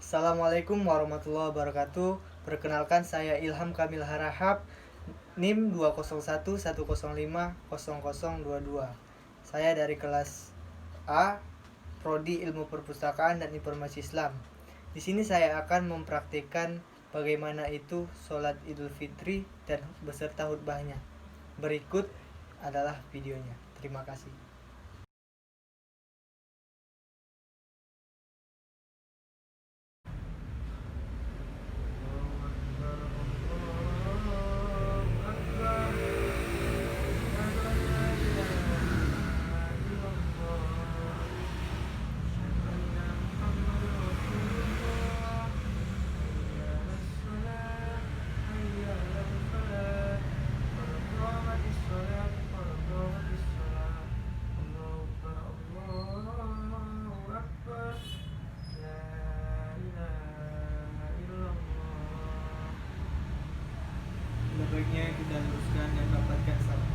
Assalamualaikum warahmatullahi wabarakatuh. Perkenalkan, saya Ilham Kamil Harahap, NIM 20110500022. Saya dari kelas A, Prodi Ilmu Perpustakaan dan Informasi Islam. Di sini saya akan mempraktikkan bagaimana itu sholat Idul Fitri dan beserta khutbahnya. Berikut adalah videonya. Terima kasih. Baiknya kita luruskan dan dapatkan salam.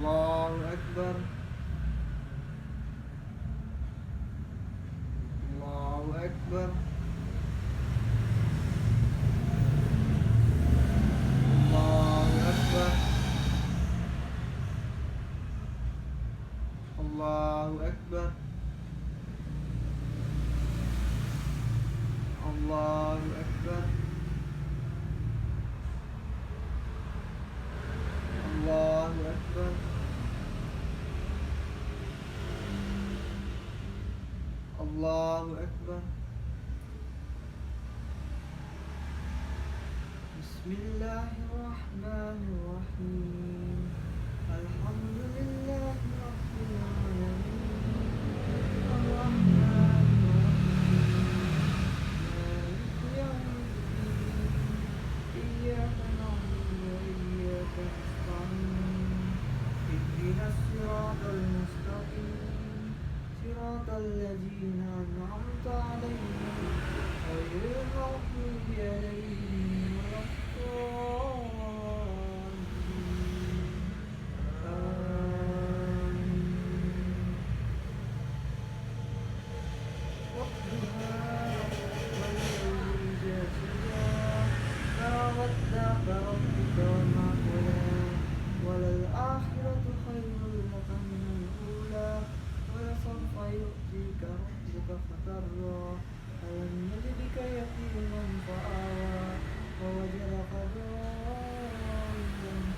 Allahu Akbar. Allahu Akbar. Allahu Akbar. Allahu Akbar. Allahu Akbar. Allahu Akbar. Allahu Akbar. Bismillahirrahmanirrahim. Alhamdulillahi Rabbil Alamin. صراط الذين أنعمت عليهم غير المغضوب عليهم ولا الضالين. والضحى والليل إذا سجى ما ودعك ربك وما قلى وللآخرة خير لك من الأولى ولسوف يؤتيك ربك فترضى ألم يجدك يتيما فآوى ووجدك ضالا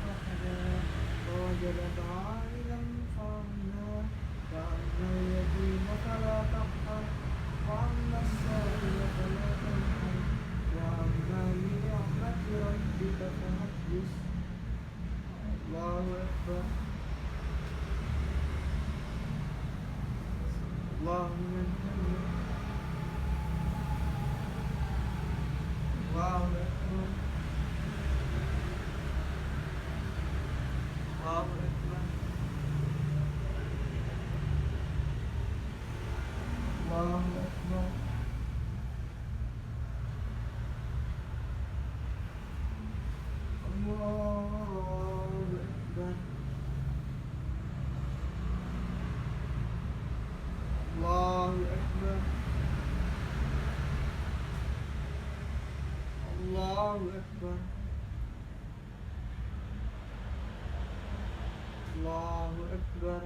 فهدى ووجدك عائلا فأغنى فأما اليتيم فلا تقهر وأما السائل فلا تنهر وأما بنعمة ربك فحدث. الله أكبر. اللهم الله أكبر. الله أكبر. الله أكبر. الله أكبر. الله أكبر. الله أكبر. الله أكبر.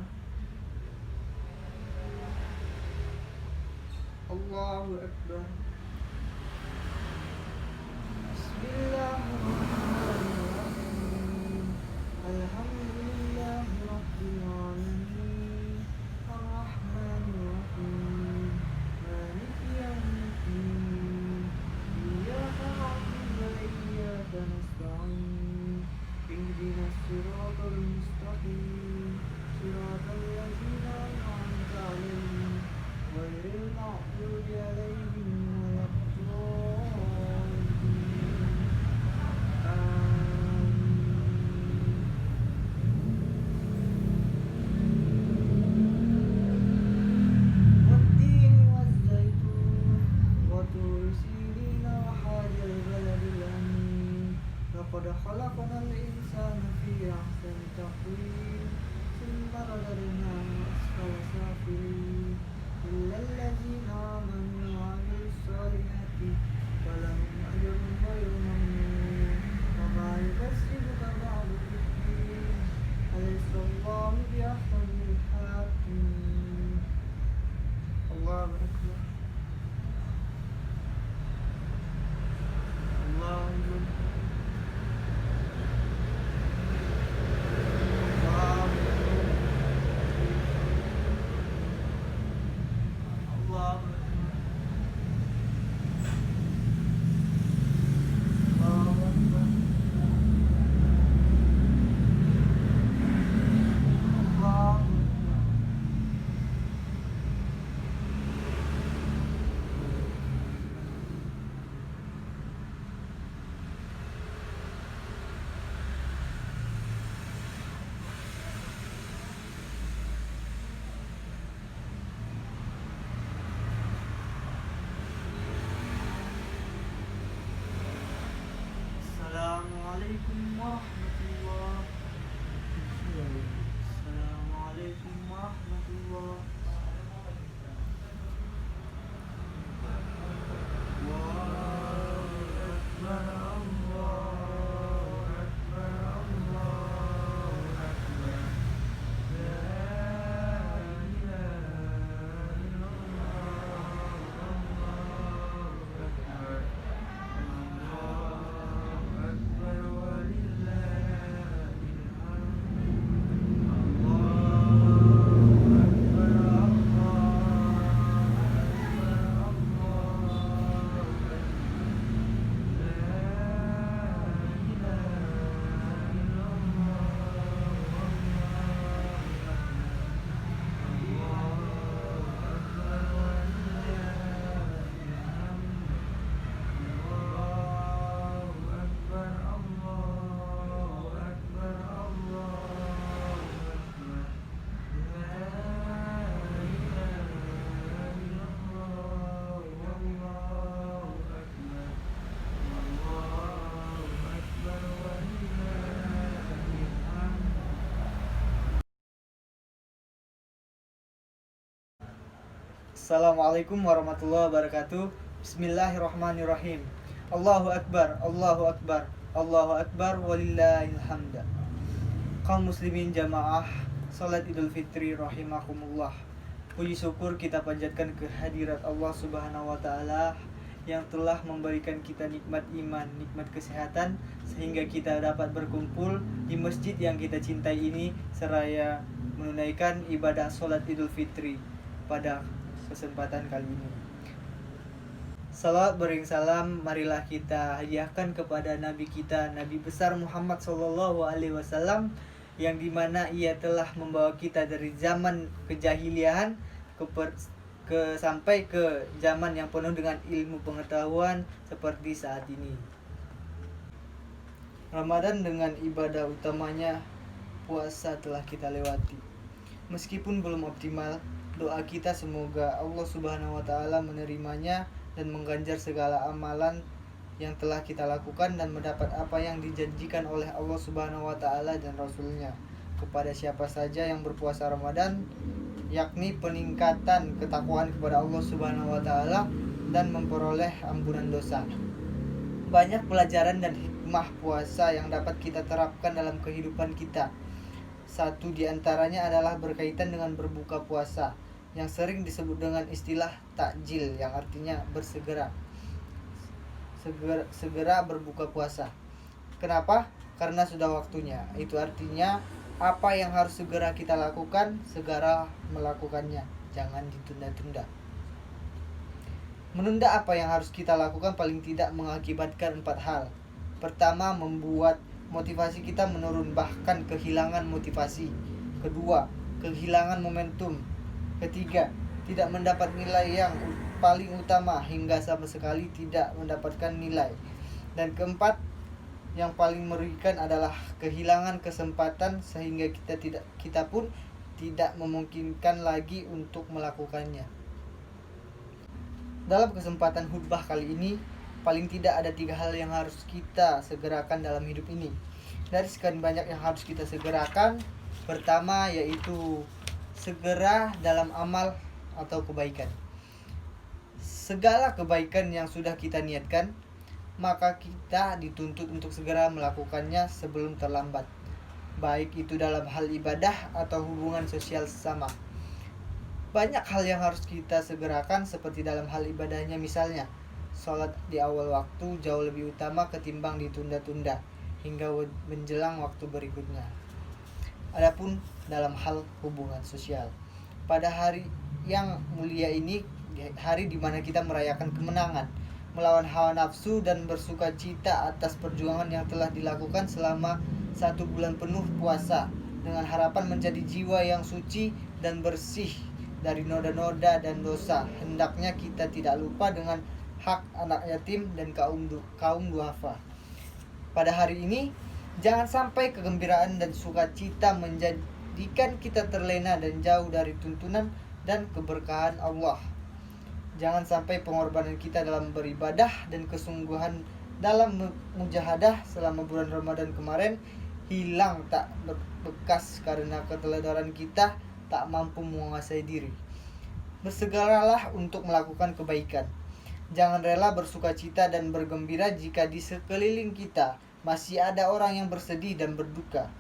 الله أكبر. بسم الله الرحمن الرحيم. الحمد لله رب العالمين الرحمن الرحيم مالك يوم الدين إياك نعبد وإياك نستعين اهدنا الصراط المستقيم صراط الذين أنعمت عليهم غير المغضوب عليهم ولا الضالين. Assalamualaikum warahmatullahi Assalamualaikum warahmatullahi Assalamualaikum warahmatullahi wabarakatuh. Bismillahirrahmanirrahim. Allahu Akbar, Allahu Akbar, Allahu Akbar, walillahil hamd. Kaum muslimin jamaah salat Idul Fitri rahimakumullah. Puji syukur kita panjatkan kehadirat Allah Subhanahu wa taala yang telah memberikan kita nikmat iman, nikmat kesehatan sehingga kita dapat berkumpul di masjid yang kita cintai ini seraya menunaikan ibadah salat Idul Fitri pada kesempatan kali ini. Salawat bering salam marilah kita hadiahkan kepada Nabi kita, Nabi besar Muhammad Sallallahu Alaihi Wasallam, yang dimana ia telah membawa kita dari zaman kejahiliahan sampai ke zaman yang penuh dengan ilmu pengetahuan seperti saat ini. Ramadan dengan ibadah utamanya puasa telah kita lewati. Meskipun belum optimal, doa kita semoga Allah Subhanahu wa taala menerimanya dan mengganjar segala amalan yang telah kita lakukan dan mendapat apa yang dijanjikan oleh Allah Subhanahu wa taala dan Rasulnya kepada siapa saja yang berpuasa Ramadan, yakni peningkatan ketakwaan kepada Allah Subhanahu wa taala dan memperoleh ampunan dosa. Banyak pelajaran dan hikmah puasa yang dapat kita terapkan dalam kehidupan kita. Satu di antaranya adalah berkaitan dengan berbuka puasa, yang sering disebut dengan istilah takjil, yang artinya bersegera. Segera berbuka puasa. Kenapa? Karena sudah waktunya. Itu artinya apa yang harus segera kita lakukan, segera melakukannya. Jangan ditunda-tunda. Menunda apa yang harus kita lakukan paling tidak mengakibatkan 4 hal. Pertama, membuat motivasi kita menurun, bahkan kehilangan motivasi. Kedua, kehilangan momentum. Ketiga, tidak mendapat nilai yang paling utama hingga sama sekali tidak mendapatkan nilai. Dan keempat, yang paling merugikan adalah kehilangan kesempatan sehingga kita pun tidak memungkinkan lagi untuk melakukannya. Dalam kesempatan khutbah kali ini, paling tidak ada 3 hal yang harus kita segerakan dalam hidup ini. Dari sekian banyak yang harus kita segerakan, pertama yaitu segera dalam amal atau kebaikan. Segala kebaikan yang sudah kita niatkan, maka kita dituntut untuk segera melakukannya sebelum terlambat, baik itu dalam hal ibadah atau hubungan sosial sesama. Banyak hal yang harus kita segerakan seperti dalam hal ibadahnya, misalnya sholat di awal waktu jauh lebih utama ketimbang ditunda-tunda hingga menjelang waktu berikutnya. Adapun dalam hal hubungan sosial, pada hari yang mulia ini, hari di mana kita merayakan kemenangan melawan hawa nafsu dan bersuka cita atas perjuangan yang telah dilakukan selama 1 bulan penuh puasa, dengan harapan menjadi jiwa yang suci dan bersih dari noda-noda dan dosa. Hendaknya kita tidak lupa dengan hak anak yatim dan kaum duafa. Pada hari ini, jangan sampai kegembiraan dan sukacita menjadikan kita terlena dan jauh dari tuntunan dan keberkahan Allah. Jangan sampai pengorbanan kita dalam beribadah dan kesungguhan dalam mujahadah selama bulan Ramadan kemarin hilang tak bekas karena keteledoran kita tak mampu menguasai diri. Bersegeralah untuk melakukan kebaikan. Jangan rela bersukacita dan bergembira jika di sekeliling kita masih ada orang yang bersedih dan berduka.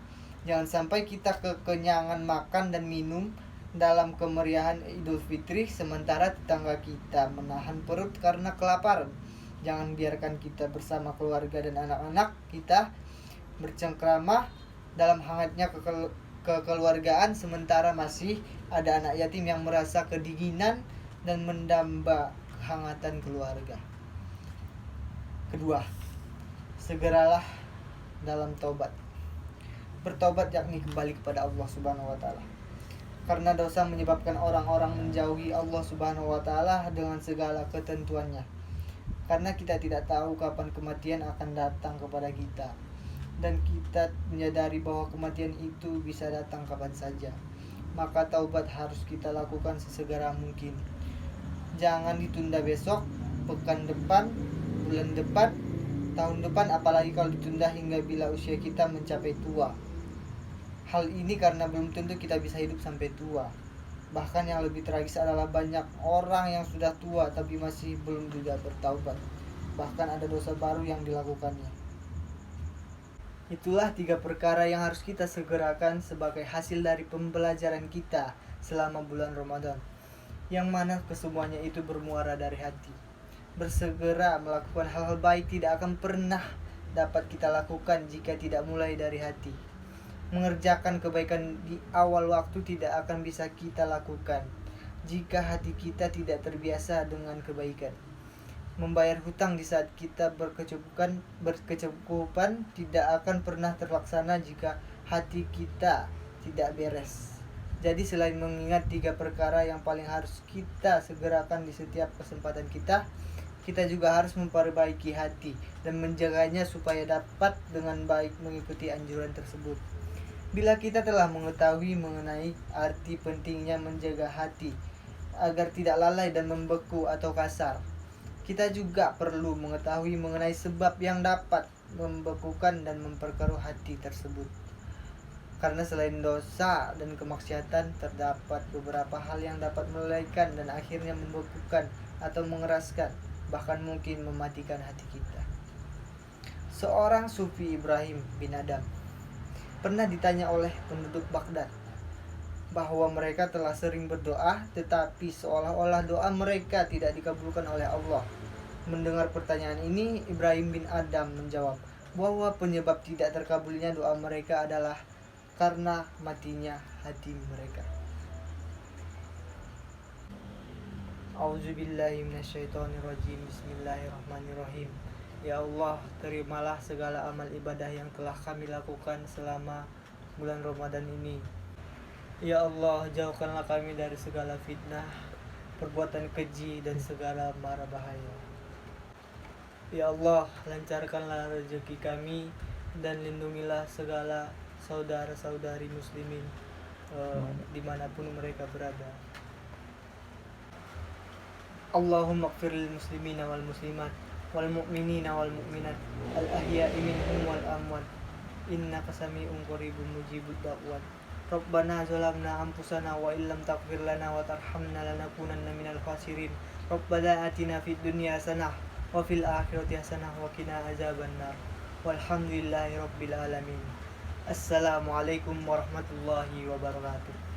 Jangan sampai kita kekenyangan makan dan minum dalam kemeriahan Idul Fitri sementara tetangga kita menahan perut karena kelaparan. Jangan biarkan kita bersama keluarga dan anak-anak kita bercengkrama dalam hangatnya kekeluargaan sementara masih ada anak yatim yang merasa kedinginan dan mendamba kehangatan keluarga. Kedua, segeralah dalam taubat. Bertobat yakni kembali kepada Allah Subhanahu wa taala. Karena dosa menyebabkan orang-orang menjauhi Allah Subhanahu wa taala dengan segala ketentuannya. Karena kita tidak tahu kapan kematian akan datang kepada kita, dan kita menyadari bahwa kematian itu bisa datang kapan saja, maka taubat harus kita lakukan sesegera mungkin. Jangan ditunda besok, pekan depan, bulan depan, tahun depan, apalagi kalau ditunda hingga bila usia kita mencapai tua. Hal ini karena belum tentu kita bisa hidup sampai tua. Bahkan yang lebih tragis adalah banyak orang yang sudah tua tapi masih belum juga bertaubat. Bahkan ada dosa baru yang dilakukannya. Itulah 3 perkara yang harus kita segerakan sebagai hasil dari pembelajaran kita selama bulan Ramadan, yang mana kesemuanya itu bermuara dari hati. Bersegera melakukan hal-hal baik tidak akan pernah dapat kita lakukan jika tidak mulai dari hati. Mengerjakan kebaikan di awal waktu tidak akan bisa kita lakukan jika hati kita tidak terbiasa dengan kebaikan. Membayar hutang di saat kita berkecukupan tidak akan pernah terlaksana jika hati kita tidak beres. Jadi selain mengingat 3 perkara yang paling harus kita segerakan di setiap kesempatan kita juga harus memperbaiki hati dan menjaganya supaya dapat dengan baik mengikuti anjuran tersebut. Bila kita telah mengetahui mengenai arti pentingnya menjaga hati agar tidak lalai dan membeku atau kasar, kita juga perlu mengetahui mengenai sebab yang dapat membekukan dan memperkeruh hati tersebut. Karena selain dosa dan kemaksiatan, terdapat beberapa hal yang dapat melalaikan dan akhirnya membekukan atau mengeraskan, bahkan mungkin mematikan hati kita. Seorang sufi, Ibrahim bin Adam, pernah ditanya oleh penduduk Baghdad bahwa mereka telah sering berdoa tetapi seolah-olah doa mereka tidak dikabulkan oleh Allah. Mendengar pertanyaan ini, Ibrahim bin Adam menjawab bahwa penyebab tidak terkabulnya doa mereka adalah karena matinya hati mereka. Auzubillahi minasyaitonirrajim. Bismillahirrahmanirrahim. Ya Allah, terimalah segala amal ibadah yang telah kami lakukan selama bulan Ramadan ini. Ya Allah, jauhkanlah kami dari segala fitnah, perbuatan keji, dan segala mara bahaya. Ya Allah, lancarkanlah rezeki kami dan lindungilah segala saudara-saudari muslimin dimanapun mereka berada. Allahumma ighfir lil muslimina wal muslimat wal mu'minina wal mu'minat al ahya'i minhum wal amwat innaka sami'un qaribun mujibud da'wat. Rabbana zalamna anfusana wa illam taghfir lana wa tarhamna lanakunanna minal khasirin. Rabbana atina fid dunya hasanah wa fil akhirati hasanah wa qina azabannar. Walhamdulillahi rabbil alamin. Assalamualaikum warahmatullahi wabarakatuh.